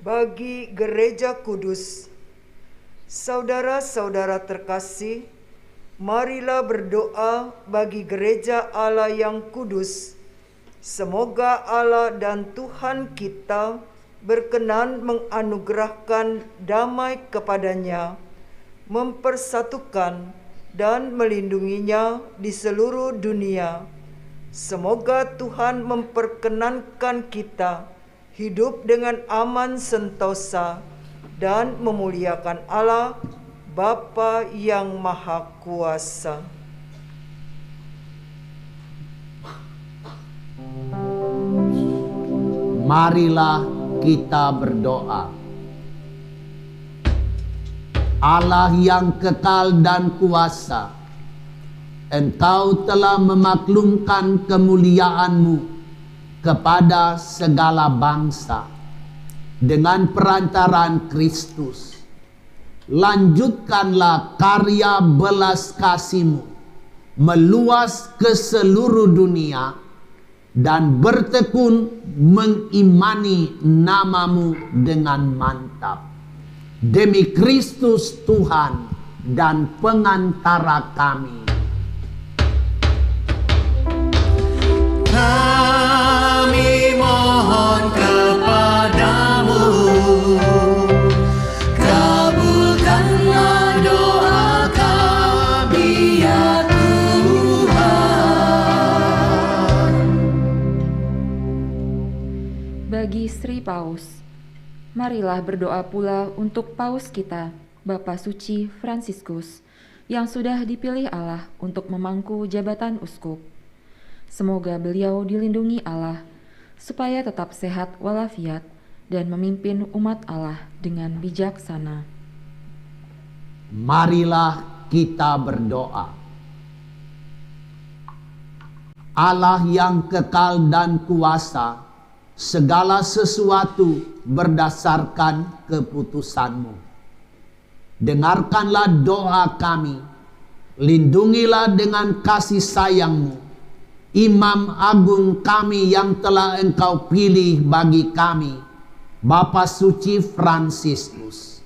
bagi gereja kudus. Saudara-saudara terkasih, marilah berdoa bagi gereja Allah yang kudus. Semoga Allah dan Tuhan kita berkenan menganugerahkan damai kepadanya, mempersatukan dan melindunginya di seluruh dunia. Semoga Tuhan memperkenankan kita hidup dengan aman sentosa dan memuliakan Allah Bapa yang Maha Kuasa. Marilah kita berdoa. Allah yang kekal dan kuasa, Engkau telah memaklumkan kemuliaan-Mu kepada segala bangsa dengan perantaraan Kristus. Lanjutkanlah karya belas kasih-Mu meluas ke seluruh dunia dan bertekun mengimani nama-Mu dengan mantap. Demi Kristus Tuhan dan pengantara kami. Kami mohon kepadamu, kabulkanlah doa kami ya Tuhan. Bagi Sri Paus, marilah berdoa pula untuk Paus kita, Bapa Suci Fransiskus, yang sudah dipilih Allah untuk memangku jabatan uskup. Semoga beliau dilindungi Allah, supaya tetap sehat walafiat dan memimpin umat Allah dengan bijaksana. Marilah kita berdoa. Allah yang kekal dan kuasa, segala sesuatu berdasarkan keputusan-Mu. Dengarkanlah doa kami, lindungilah dengan kasih sayang-Mu Imam Agung kami yang telah Engkau pilih bagi kami, Bapa Suci Fransiskus.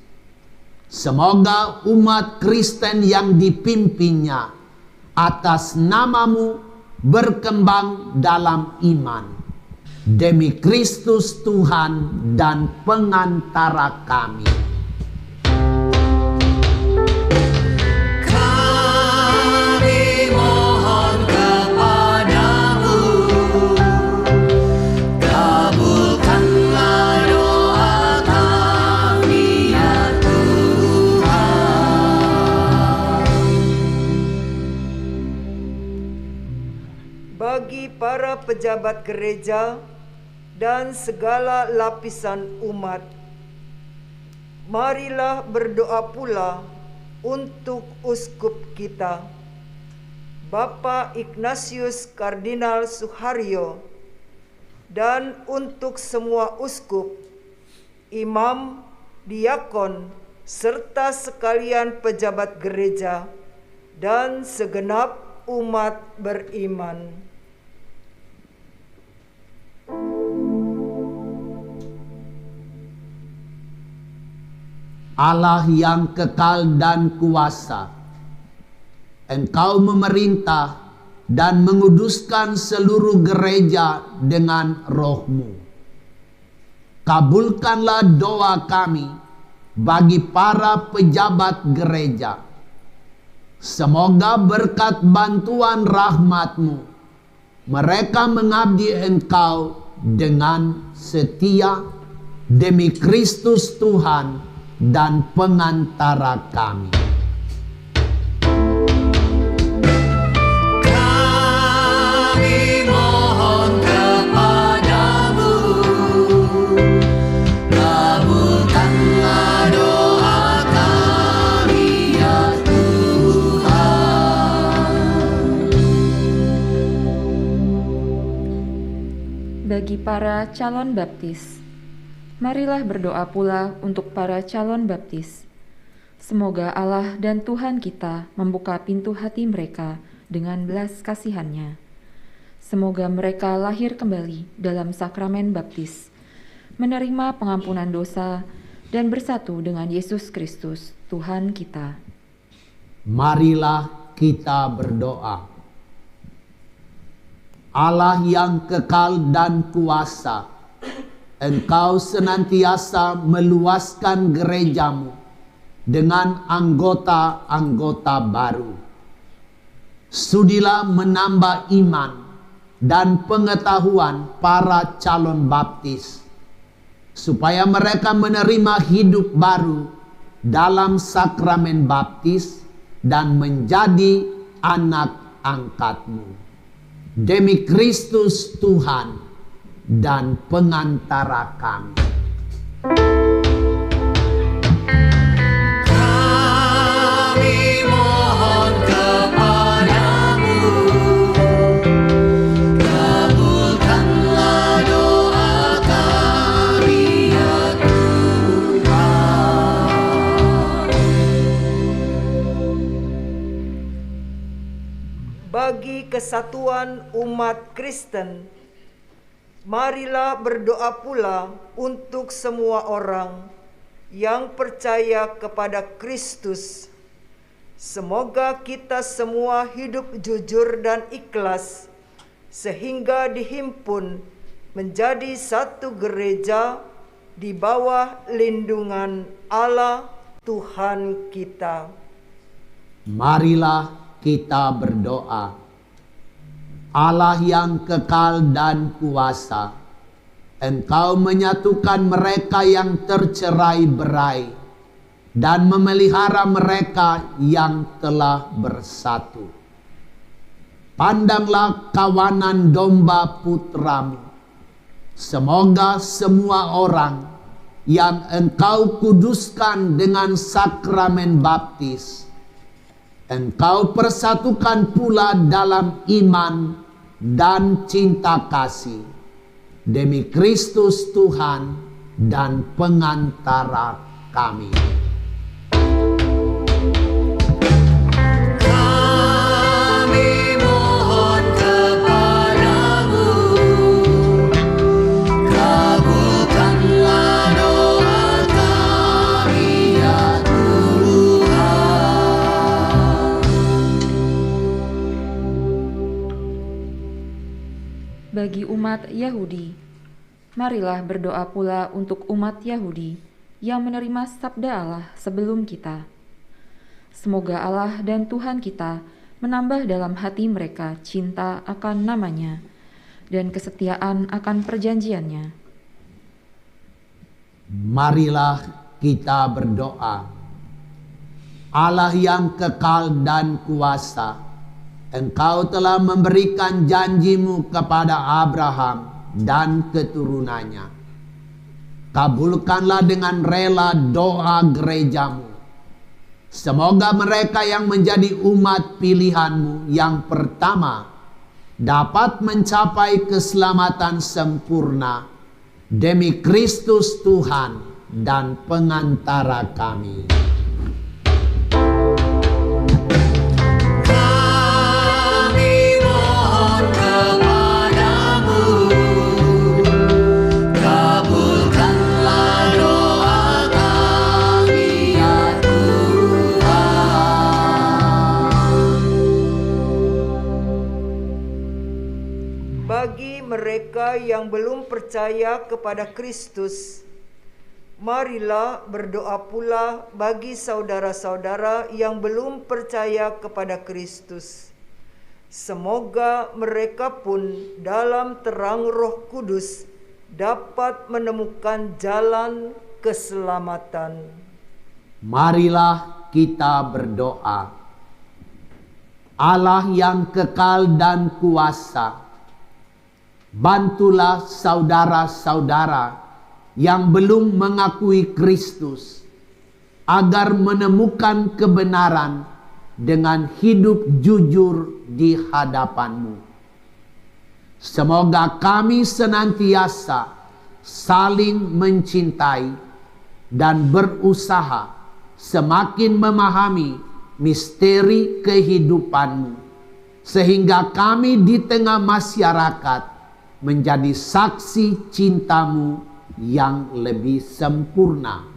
Semoga umat Kristen yang dipimpinnya atas nama-Mu berkembang dalam iman. Demi Kristus Tuhan dan pengantara kami. Bagi para pejabat gereja dan segala lapisan umat, marilah berdoa pula untuk uskup kita, Bapak Ignatius Kardinal Suharyo, dan untuk semua uskup, imam, diakon, serta sekalian pejabat gereja dan segenap umat beriman. Allah yang kekal dan kuasa, Engkau memerintah dan menguduskan seluruh gereja dengan Roh-Mu. Kabulkanlah doa kami bagi para pejabat gereja. Semoga berkat bantuan rahmat-Mu, mereka mengabdi Engkau dengan setia demi Kristus Tuhan dan pengantara kami. Kami mohon kepadamu, kabulkanlah doa kami ya Tuhan. Bagi para calon baptis, marilah berdoa pula untuk para calon baptis. Semoga Allah dan Tuhan kita membuka pintu hati mereka dengan belas kasihan-Nya. Semoga mereka lahir kembali dalam sakramen baptis, menerima pengampunan dosa, dan bersatu dengan Yesus Kristus, Tuhan kita. Marilah kita berdoa. Allah yang kekal dan kuasa, Engkau senantiasa meluaskan gerejamu dengan anggota-anggota baru. Sudilah menambah iman dan pengetahuan para calon baptis, supaya mereka menerima hidup baru dalam sakramen baptis dan menjadi anak angkat-Mu. Demi Kristus Tuhan dan pengantara kami. Kami mohon kepadamu, kabulkanlah doa kami ya Tuhan. Bagi kesatuan umat Kristen, marilah berdoa pula untuk semua orang yang percaya kepada Kristus. Semoga kita semua hidup jujur dan ikhlas, sehingga dihimpun menjadi satu gereja di bawah lindungan Allah Tuhan kita. Marilah kita berdoa. Allah yang kekal dan kuasa, Engkau menyatukan mereka yang tercerai-berai dan memelihara mereka yang telah bersatu. Pandanglah kawanan domba putramu. Semoga semua orang yang Engkau kuduskan dengan sakramen baptis, Engkau persatukan pula dalam iman dan cinta kasih, demi Kristus Tuhan dan pengantara kami. Kami mohon kepadamu, kabulkanlah doa kami ya Tuhan. Bagi umat Yahudi, marilah berdoa pula untuk umat Yahudi yang menerima sabda Allah sebelum kita. Semoga Allah dan Tuhan kita menambah dalam hati mereka cinta akan namanya dan kesetiaan akan perjanjiannya. Marilah kita berdoa. Allah yang kekal dan kuasa, Engkau telah memberikan janji-Mu kepada Abraham dan keturunannya. Kabulkanlah dengan rela doa gereja-Mu. Semoga mereka yang menjadi umat pilihan-Mu yang pertama dapat mencapai keselamatan sempurna demi Kristus Tuhan dan pengantara kami. Kami mohon kepadamu, kabulkanlah doa kami ya Tuhan. Bagi mereka yang belum percaya kepada Kristus, marilah berdoa pula bagi saudara-saudara yang belum percaya kepada Kristus. Semoga mereka pun dalam terang Roh Kudus dapat menemukan jalan keselamatan. Marilah kita berdoa. Allah yang kekal dan kuasa, bantulah saudara-saudara yang belum mengakui Kristus agar menemukan kebenaran dengan hidup jujur di hadapan-Mu. Semoga kami senantiasa saling mencintai dan berusaha semakin memahami misteri kehidupan-Mu, sehingga kami di tengah masyarakat menjadi saksi cinta-Mu yang lebih sempurna.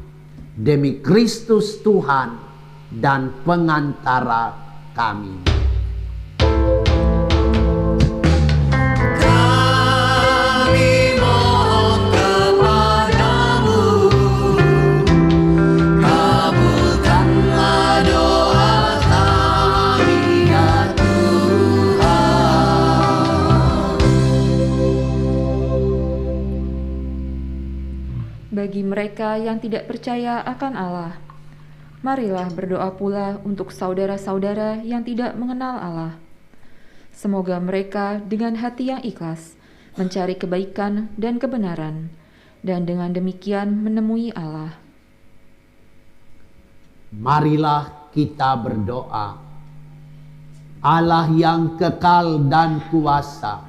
Demi Kristus Tuhan dan pengantara kami. Kami mohon kepadamu, kabulkanlah doa kami ya Tuhan. Bagi mereka yang tidak percaya akan Allah, marilah berdoa pula untuk saudara-saudara yang tidak mengenal Allah. Semoga mereka dengan hati yang ikhlas mencari kebaikan dan kebenaran, dan dengan demikian menemui Allah. Marilah kita berdoa. Allah yang kekal dan kuasa,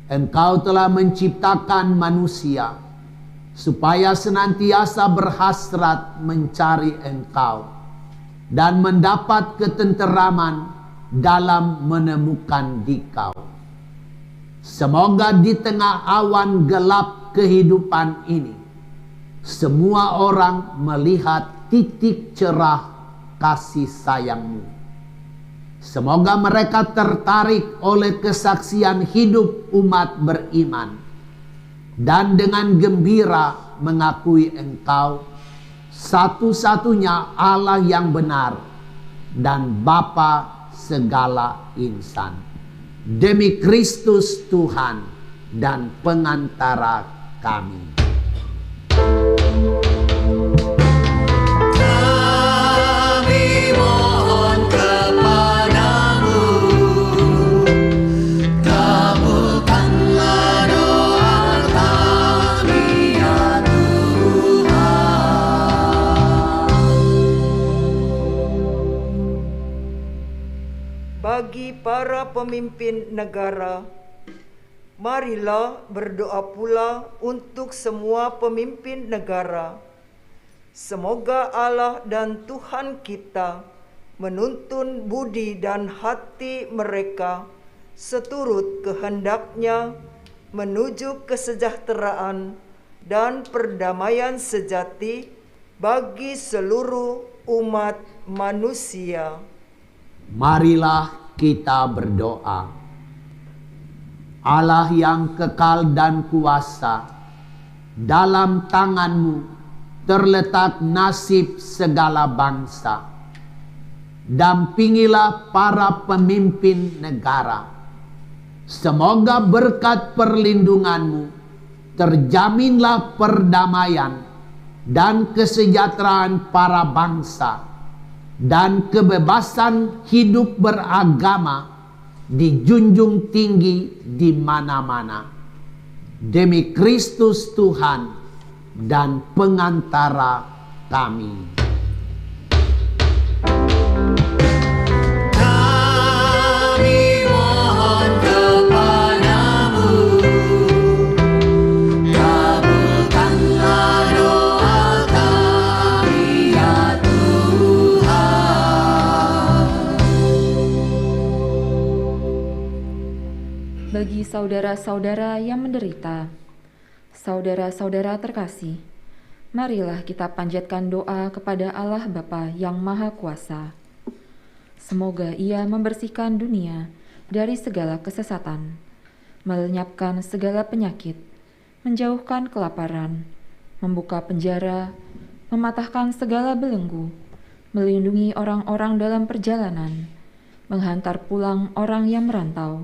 Engkau telah menciptakan manusia supaya senantiasa berhasrat mencari Engkau dan mendapat ketenteraman dalam menemukan Dikau. Semoga di tengah awan gelap kehidupan ini, semua orang melihat titik cerah kasih sayang-Mu. Semoga mereka tertarik oleh kesaksian hidup umat beriman dan dengan gembira mengakui Engkau satu-satunya Allah yang benar dan Bapa segala insan. Demi Kristus Tuhan dan pengantara kami. Kami mohon kepadamu, kabulkanlah doa kami ya Tuhan. Bagi para pemimpin negara, marilah berdoa pula untuk semua pemimpin negara. Semoga Allah dan Tuhan kita menuntun budi dan hati mereka seturut kehendak-Nya menuju kesejahteraan dan perdamaian sejati bagi seluruh umat manusia. Marilah kita berdoa. Allah yang kekal dan kuasa, dalam tangan-Mu terletak nasib segala bangsa. Dampingilah para pemimpin negara. Semoga berkat perlindungan-Mu terjaminlah perdamaian dan kesejahteraan para bangsa, dan kebebasan hidup beragama dijunjung tinggi di mana-mana. Demi Kristus Tuhan dan pengantara kami. Kami mohon kepadamu, kabulkanlah doa kami ya Tuhan. Bagi saudara-saudara yang menderita, saudara-saudara terkasih, marilah kita panjatkan doa kepada Allah Bapa yang Maha Kuasa. Semoga Ia membersihkan dunia dari segala kesesatan, melenyapkan segala penyakit, menjauhkan kelaparan, membuka penjara, mematahkan segala belenggu, melindungi orang-orang dalam perjalanan, menghantar pulang orang yang merantau,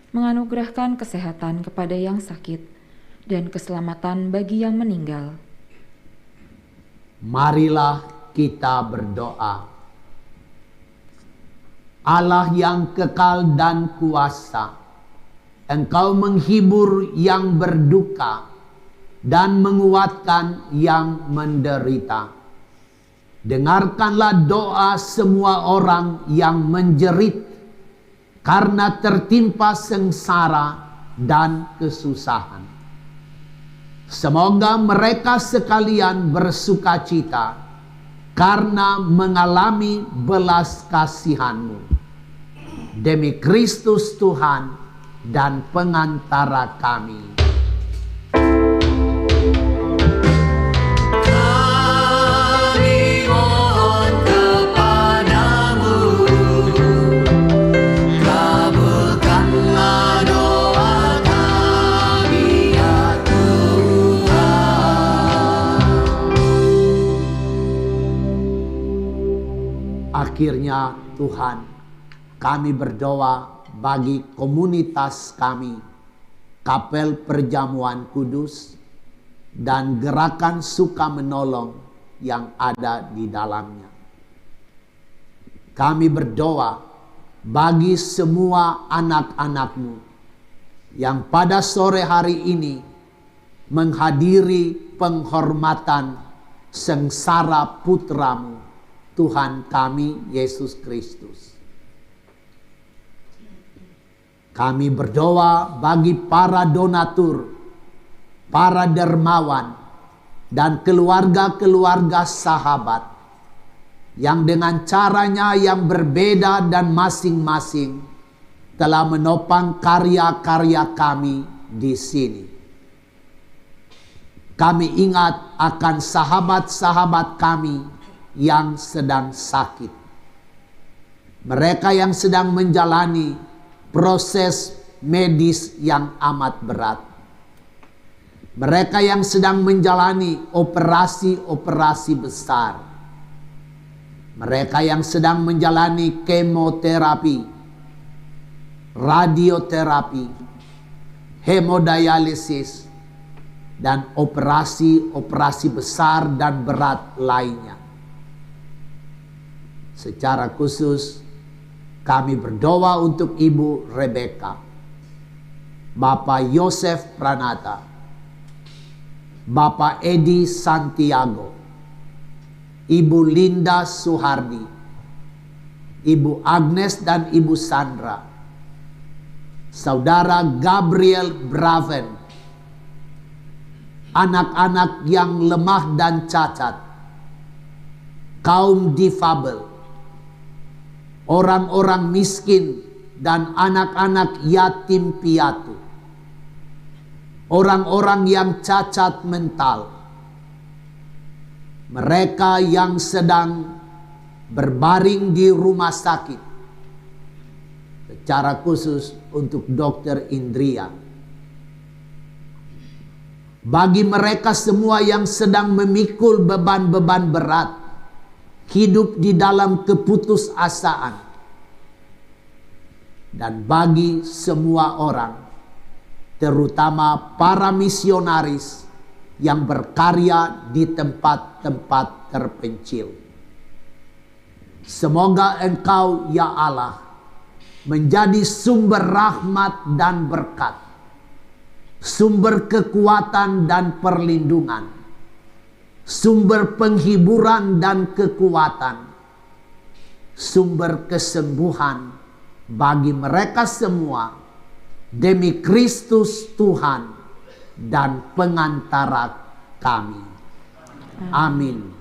menganugerahkan kesehatan kepada yang sakit, dan keselamatan bagi yang meninggal. Marilah kita berdoa. Allah yang kekal dan kuasa, Engkau menghibur yang berduka dan menguatkan yang menderita. Dengarkanlah doa semua orang yang menjerit karena tertimpa sengsara dan kesusahan. Semoga mereka sekalian bersukacita karena mengalami belas kasihan-Mu. Demi Kristus Tuhan dan pengantara kami. akhirnya Tuhan, kami berdoa bagi komunitas kami, Kapel Perjamuan Kudus, dan gerakan suka menolong yang ada di dalamnya. Kami berdoa bagi semua anak-anak-Mu yang pada sore hari ini menghadiri penghormatan sengsara putra-Mu, Tuhan kami Yesus Kristus. Kami berdoa bagi para donatur, para dermawan, dan keluarga-keluarga sahabat yang dengan caranya yang berbeda dan masing-masing telah menopang karya-karya kami di sini. Kami ingat akan sahabat-sahabat kami yang sedang sakit. Mereka yang sedang menjalani proses medis yang amat berat. Mereka yang sedang menjalani operasi-operasi besar. Mereka yang sedang menjalani kemoterapi, radioterapi, hemodialisis, dan operasi-operasi besar dan berat lainnya. Secara khusus, kami berdoa untuk Ibu Rebecca, Bapak Yosef Pranata, Bapak Edi Santiago, Ibu Linda Suhardi, Ibu Agnes dan Ibu Sandra, Saudara Gabriel Braven, anak-anak yang lemah dan cacat, kaum difabel, orang-orang miskin dan anak-anak yatim piatu, orang-orang yang cacat mental, mereka yang sedang berbaring di rumah sakit, secara khusus untuk Dr. Indria. Bagi mereka semua yang sedang memikul beban-beban berat, hidup di dalam keputusasaan, dan bagi semua orang, terutama para misionaris yang berkarya di tempat-tempat terpencil. Semoga Engkau, ya Allah, menjadi sumber rahmat dan berkat, sumber kekuatan dan perlindungan, sumber penghiburan dan kekuatan, sumber kesembuhan bagi mereka semua, demi Kristus Tuhan dan pengantara kami. Amin.